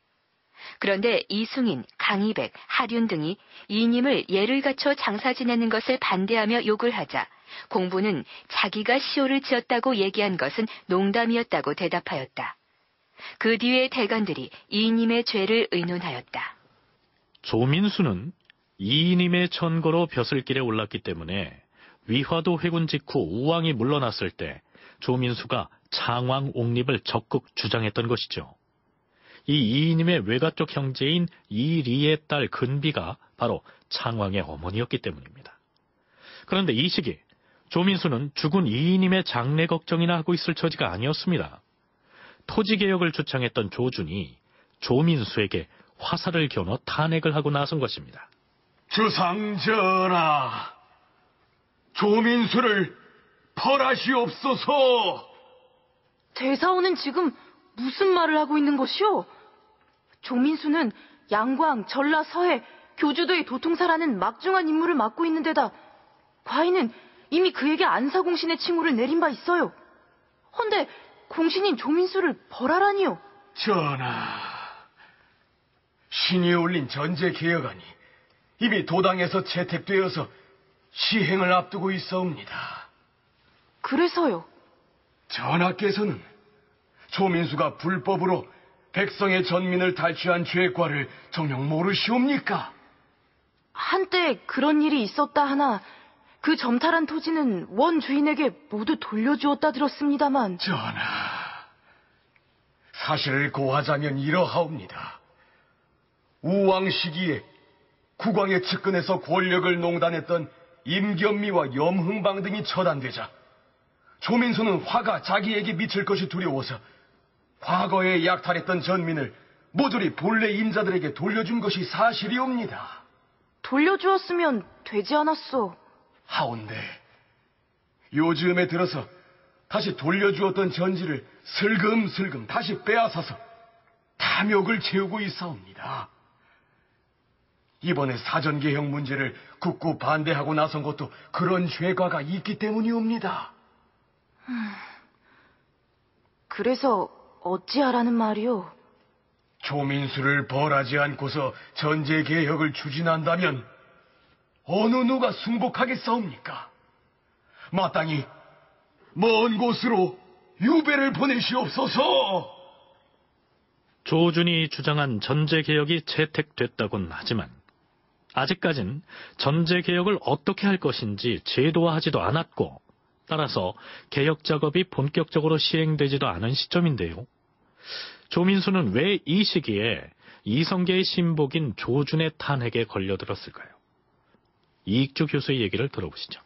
그런데 이승인, 강희백, 하륜 등이 이인님을 예를 갖춰 장사 지내는 것을 반대하며 욕을 하자 공부는 자기가 시호를 지었다고 얘기한 것은 농담이었다고 대답하였다. 그 뒤에 대관들이 이인님의 죄를 의논하였다. 조민수는 이인님의 천거로 벼슬길에 올랐기 때문에 위화도 회군 직후 우왕이 물러났을 때 조민수가 창왕 옹립을 적극 주장했던 것이죠. 이 이인님의 외가쪽 형제인 이리의 딸 근비가 바로 창왕의 어머니였기 때문입니다. 그런데 이 시기 조민수는 죽은 이인님의 장례 걱정이나 하고 있을 처지가 아니었습니다. 토지개혁을 주창했던 조준이 조민수에게 화살을 겨눠 탄핵을 하고 나선 것입니다. 주상전하, 조민수를 벌하시옵소서. 대사원은 지금 무슨 말을 하고 있는 것이오? 조민수는 양광, 전라, 서해, 교주도의 도통사라는 막중한 임무를 맡고 있는 데다 과인은 이미 그에게 안사공신의 칭호를 내린 바 있어요. 헌데 공신인 조민수를 벌하라니요. 전하, 신이 올린 전제개혁안이 이미 도당에서 채택되어서 시행을 앞두고 있사옵니다. 그래서요? 전하께서는 조민수가 불법으로 백성의 전민을 탈취한 죄과를 정녕 모르시옵니까? 한때 그런 일이 있었다 하나 그 점탈한 토지는 원 주인에게 모두 돌려주었다 들었습니다만. 전하, 사실을 고하자면 이러하옵니다. 우왕 시기에 국왕의 측근에서 권력을 농단했던 임견미와 염흥방 등이 처단되자 조민수는 화가 자기에게 미칠 것이 두려워서 과거에 약탈했던 전민을 모조리 본래 임자들에게 돌려준 것이 사실이옵니다. 돌려주었으면 되지 않았소. 하온데 요즘에 들어서 다시 돌려주었던 전지를 슬금슬금 다시 빼앗아서 탐욕을 채우고 있사옵니다. 이번에 사전개혁 문제를 굳고 반대하고 나선 것도 그런 죄과가 있기 때문이옵니다. 그래서 어찌하라는 말이오? 조민수를 벌하지 않고서 전제개혁을 추진한다면 어느 누가 승복하겠사옵니까? 마땅히 먼 곳으로 유배를 보내시옵소서. 조준이 주장한 전제개혁이 채택됐다곤 하지만 아직까진 전제개혁을 어떻게 할 것인지 제도화하지도 않았고 따라서 개혁 작업이 본격적으로 시행되지도 않은 시점인데요. 조민수는 왜 이 시기에 이성계의 신복인 조준의 탄핵에 걸려들었을까요? 이익주 교수의 얘기를 들어보시죠.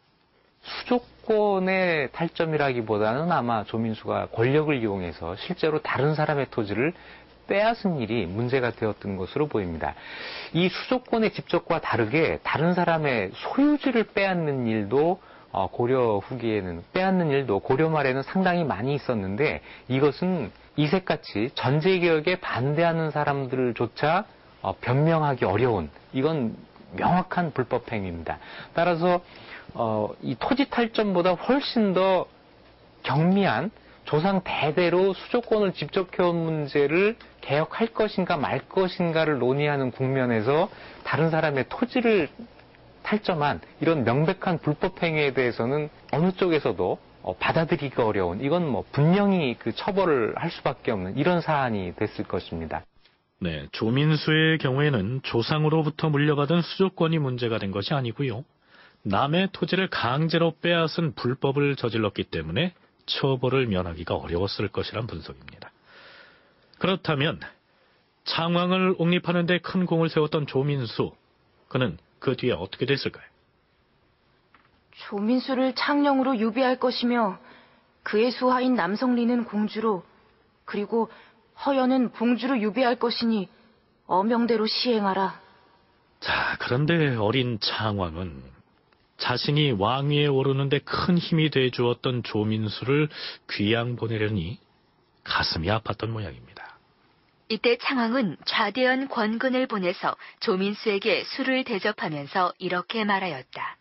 수조권의 탈점이라기보다는 아마 조민수가 권력을 이용해서 실제로 다른 사람의 토지를 빼앗은 일이 문제가 되었던 것으로 보입니다. 이 수조권의 집적과 다르게 다른 사람의 소유지를 빼앗는 일도 고려 후기에는 빼앗는 일도 고려 말에는 상당히 많이 있었는데 이것은 이색같이 전제개혁에 반대하는 사람들조차 변명하기 어려운 이건 명확한 불법 행위입니다. 따라서 이 토지 탈점보다 훨씬 더 경미한 조상 대대로 수조권을 집적해온 문제를 개혁할 것인가 말 것인가를 논의하는 국면에서 다른 사람의 토지를 탈점한 이런 명백한 불법 행위에 대해서는 어느 쪽에서도 받아들이기가 어려운 이건 분명히 그 처벌을 할 수밖에 없는 이런 사안이 됐을 것입니다. 네, 조민수의 경우에는 조상으로부터 물려받은 수조권이 문제가 된 것이 아니고요. 남의 토지를 강제로 빼앗은 불법을 저질렀기 때문에 처벌을 면하기가 어려웠을 것이란 분석입니다. 그렇다면 창왕을 옹립하는 데 큰 공을 세웠던 조민수, 그는 그 뒤에 어떻게 됐을까요? 조민수를 창령으로 유배할 것이며 그의 수하인 남성리는 공주로 그리고 허연은 봉주로 유배할 것이니 어명대로 시행하라. 자, 그런데 어린 창왕은 자신이 왕위에 오르는데 큰 힘이 돼주었던 조민수를 귀양 보내려니 가슴이 아팠던 모양입니다. 이때 창왕은 좌대원 권근을 보내서 조민수에게 술을 대접하면서 이렇게 말하였다.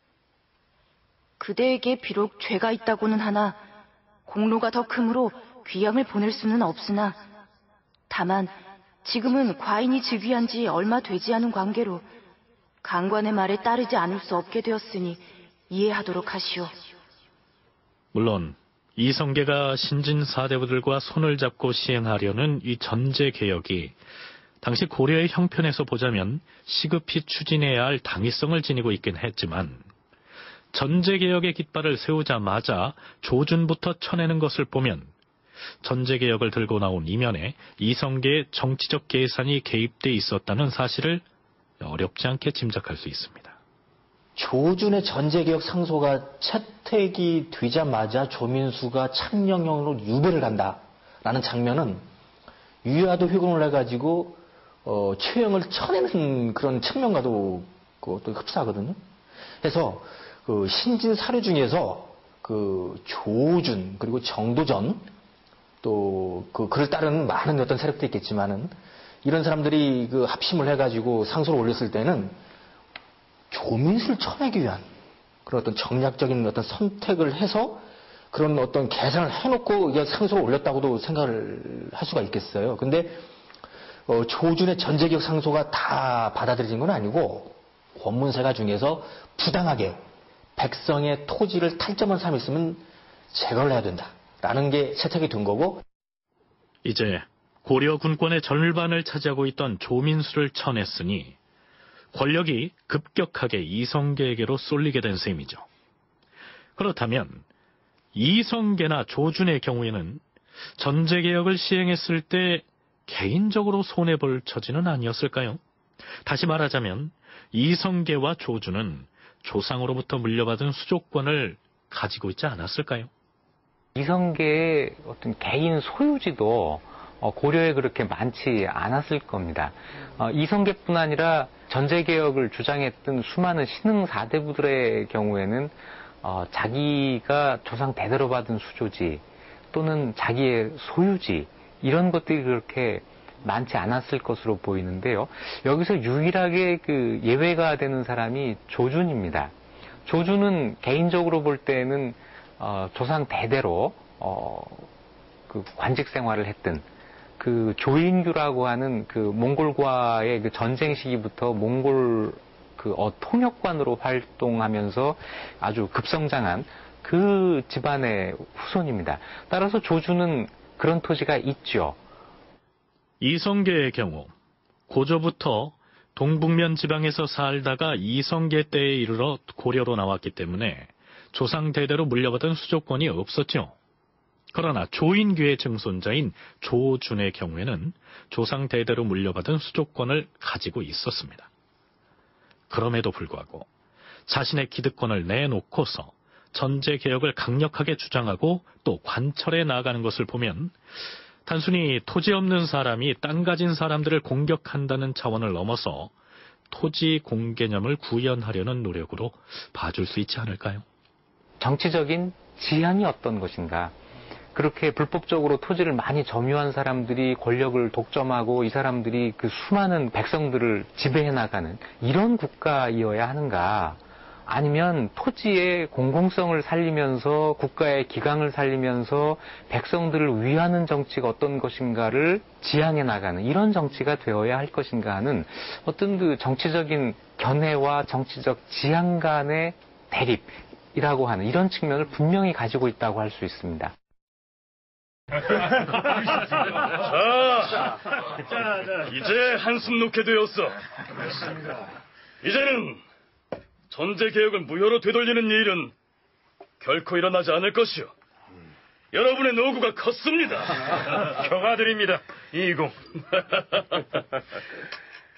그대에게 비록 죄가 있다고는 하나 공로가 더 크므로 귀양을 보낼 수는 없으나 다만 지금은 과인이 즉위한 지 얼마 되지 않은 관계로 강관의 말에 따르지 않을 수 없게 되었으니 이해하도록 하시오. 물론 이성계가 신진 사대부들과 손을 잡고 시행하려는 이 전제개혁이 당시 고려의 형편에서 보자면 시급히 추진해야 할 당위성을 지니고 있긴 했지만 전제개혁의 깃발을 세우자마자 조준부터 쳐내는 것을 보면 전제개혁을 들고 나온 이면에 이성계의 정치적 계산이 개입돼 있었다는 사실을 어렵지 않게 짐작할 수 있습니다. 조준의 전제개혁 상소가 채택이 되자마자 조민수가 창령형으로 유배를 간다라는 장면은 유야도 회군을 해가지고 최영을 쳐내는 그런 측면과도 또 흡사하거든요. 그래서 그 신진 사료 중에서 그 조준 그리고 정도전 또 그를 따르는 많은 어떤 세력도 있겠지만은 이런 사람들이 그 합심을 해가지고 상소를 올렸을 때는 조민수를 쳐내기 위한 그런 어떤 정략적인 어떤 선택을 해서 그런 어떤 계산을 해놓고 이게 상소를 올렸다고도 생각을 할 수가 있겠어요. 근데 조준의 전제개혁 상소가 다 받아들여진 건 아니고 권문세가 중에서 부당하게 백성의 토지를 탈점한 사람이 있으면 제거를 해야 된다라는 게 채택이 된 거고 이제 고려 군권의 절반을 차지하고 있던 조민수를 쳐냈으니 권력이 급격하게 이성계에게로 쏠리게 된 셈이죠. 그렇다면 이성계나 조준의 경우에는 전제개혁을 시행했을 때 개인적으로 손해볼 처지는 아니었을까요? 다시 말하자면 이성계와 조준은 조상으로부터 물려받은 수조권을 가지고 있지 않았을까요? 이성계의 어떤 개인 소유지도 고려에 그렇게 많지 않았을 겁니다. 이성계뿐 아니라 전제개혁을 주장했던 수많은 신흥 사대부들의 경우에는 자기가 조상 대대로 받은 수조지 또는 자기의 소유지 이런 것들이 그렇게 많지 않았을 것으로 보이는데요. 여기서 유일하게 그 예외가 되는 사람이 조준입니다. 조준은 개인적으로 볼 때는 조상 대대로 그 관직 생활을 했던 그 조인규라고 하는 그 몽골과의 그 전쟁 시기부터 몽골 그 통역관으로 활동하면서 아주 급성장한 그 집안의 후손입니다. 따라서 조준은 그런 토지가 있죠. 이성계의 경우 고조부터 동북면 지방에서 살다가 이성계 때에 이르러 고려로 나왔기 때문에 조상 대대로 물려받은 수조권이 없었죠. 그러나 조인규의 증손자인 조준의 경우에는 조상 대대로 물려받은 수조권을 가지고 있었습니다. 그럼에도 불구하고 자신의 기득권을 내놓고서 전제개혁을 강력하게 주장하고 또 관철해 나가는 것을 보면 단순히 토지 없는 사람이 땅 가진 사람들을 공격한다는 차원을 넘어서 토지 공개념을 구현하려는 노력으로 봐줄 수 있지 않을까요? 정치적인 지향이 어떤 것인가? 그렇게 불법적으로 토지를 많이 점유한 사람들이 권력을 독점하고 이 사람들이 그 수많은 백성들을 지배해 나가는 이런 국가이어야 하는가? 아니면 토지의 공공성을 살리면서 국가의 기강을 살리면서 백성들을 위하는 정치가 어떤 것인가를 지향해 나가는 이런 정치가 되어야 할 것인가 하는 어떤 그 정치적인 견해와 정치적 지향 간의 대립이라고 하는 이런 측면을 분명히 가지고 있다고 할 수 있습니다. 자, 이제 한숨 놓게 되었어. 이제는 전제개혁을 무효로 되돌리는 일은 결코 일어나지 않을 것이오. 여러분의 노구가 컸습니다. 경아드립니다, 이공.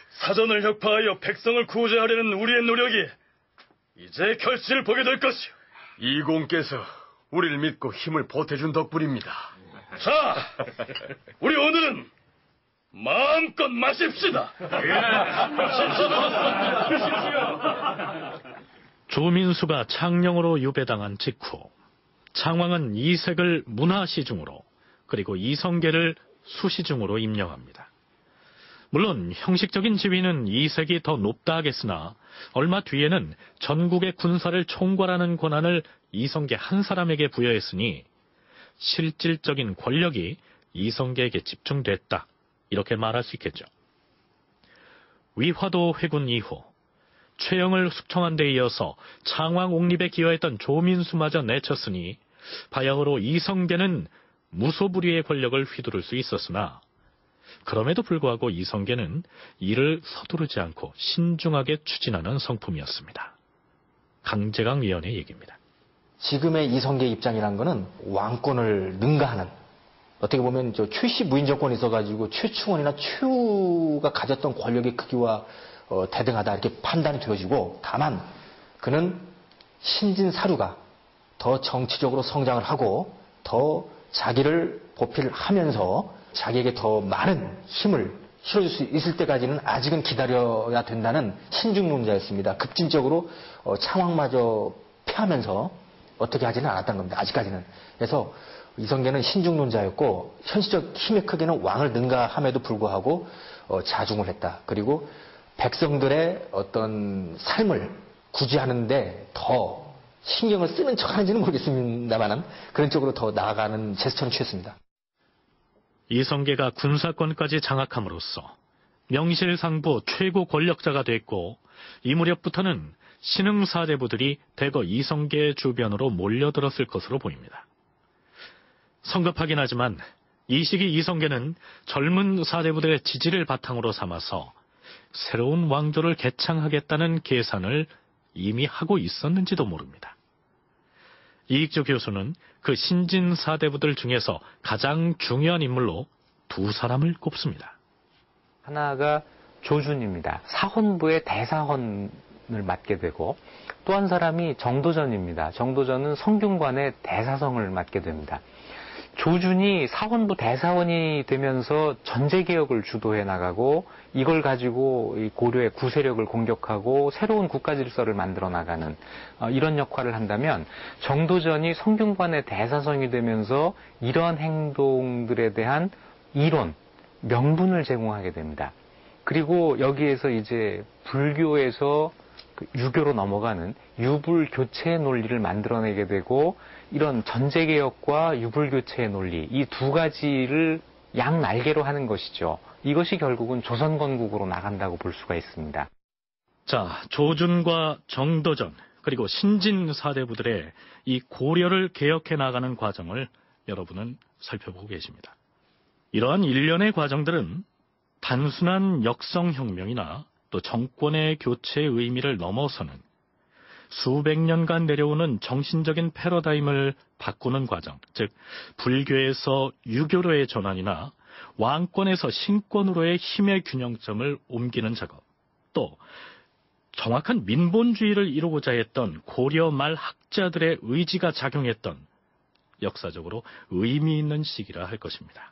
사전을 혁파하여 백성을 구제하려는 우리의 노력이 이제 결실을 보게 될 것이오. 이공께서 우리를 믿고 힘을 보태준 덕분입니다. 자, 우리 오늘은 마음껏 마십시다. 조민수가 창녕으로 유배당한 직후 창왕은 이색을 문화시중으로 그리고 이성계를 수시중으로 임명합니다. 물론 형식적인 지위는 이색이 더 높다 하겠으나 얼마 뒤에는 전국의 군사를 총괄하는 권한을 이성계 한 사람에게 부여했으니 실질적인 권력이 이성계에게 집중됐다. 이렇게 말할 수 있겠죠. 위화도 회군 이후 최영을 숙청한 데 이어서 창왕 옹립에 기여했던 조민수마저 내쳤으니 바야흐로 이성계는 무소불위의 권력을 휘두를 수 있었으나 그럼에도 불구하고 이성계는 이를 서두르지 않고 신중하게 추진하는 성품이었습니다. 강제강 위원의 얘기입니다. 지금의 이성계 입장이란 거는 왕권을 능가하는 어떻게 보면 최씨 무인 정권이 있어가지고 최충원이나 최우가 가졌던 권력의 크기와 대등하다 이렇게 판단이 되어지고 다만 그는 신진사류가 더 정치적으로 성장을 하고 더 자기를 보필하면서 자기에게 더 많은 힘을 실어줄 수 있을 때까지는 아직은 기다려야 된다는 신중론자였습니다. 급진적으로 창왕마저 패하면서 어떻게 하지는 않았다는 겁니다. 아직까지는. 그래서 이성계는 신중론자였고 현실적 힘의 크기는 왕을 능가함에도 불구하고 자중을 했다. 그리고 백성들의 어떤 삶을 구제하는데 더 신경을 쓰는 척 하는지는 모르겠습니다만 그런 쪽으로 더 나아가는 제스처는 취했습니다. 이성계가 군사권까지 장악함으로써 명실상부 최고 권력자가 됐고 이 무렵부터는 신흥 사대부들이 대거 이성계 주변으로 몰려들었을 것으로 보입니다. 성급하긴 하지만 이 시기 이성계는 젊은 사대부들의 지지를 바탕으로 삼아서 새로운 왕조를 개창하겠다는 계산을 이미 하고 있었는지도 모릅니다. 이익주 교수는 그 신진 사대부들 중에서 가장 중요한 인물로 두 사람을 꼽습니다. 하나가 조준입니다. 사헌부의 대사헌 맡게 되고, 또 한 사람이 정도전입니다. 정도전은 성균관의 대사성을 맡게 됩니다. 조준이 사원부 대사원이 되면서 전제개혁을 주도해 나가고, 이걸 가지고 고려의 구세력을 공격하고 새로운 국가질서를 만들어 나가는 이런 역할을 한다면, 정도전이 성균관의 대사성이 되면서 이러한 행동들에 대한 이론, 명분을 제공하게 됩니다. 그리고 여기에서 이제 불교에서 유교로 넘어가는 유불교체의 논리를 만들어내게 되고, 이런 전제개혁과 유불교체의 논리, 이 두 가지를 양날개로 하는 것이죠. 이것이 결국은 조선건국으로 나간다고 볼 수가 있습니다. 자, 조준과 정도전, 그리고 신진 사대부들의 이 고려를 개혁해 나가는 과정을 여러분은 살펴보고 계십니다. 이러한 일련의 과정들은 단순한 역성혁명이나 또 정권의 교체의 의미를 넘어서는 수백 년간 내려오는 정신적인 패러다임을 바꾸는 과정, 즉 불교에서 유교로의 전환이나 왕권에서 신권으로의 힘의 균형점을 옮기는 작업, 또 정확한 민본주의를 이루고자 했던 고려 말 학자들의 의지가 작용했던 역사적으로 의미 있는 시기라 할 것입니다.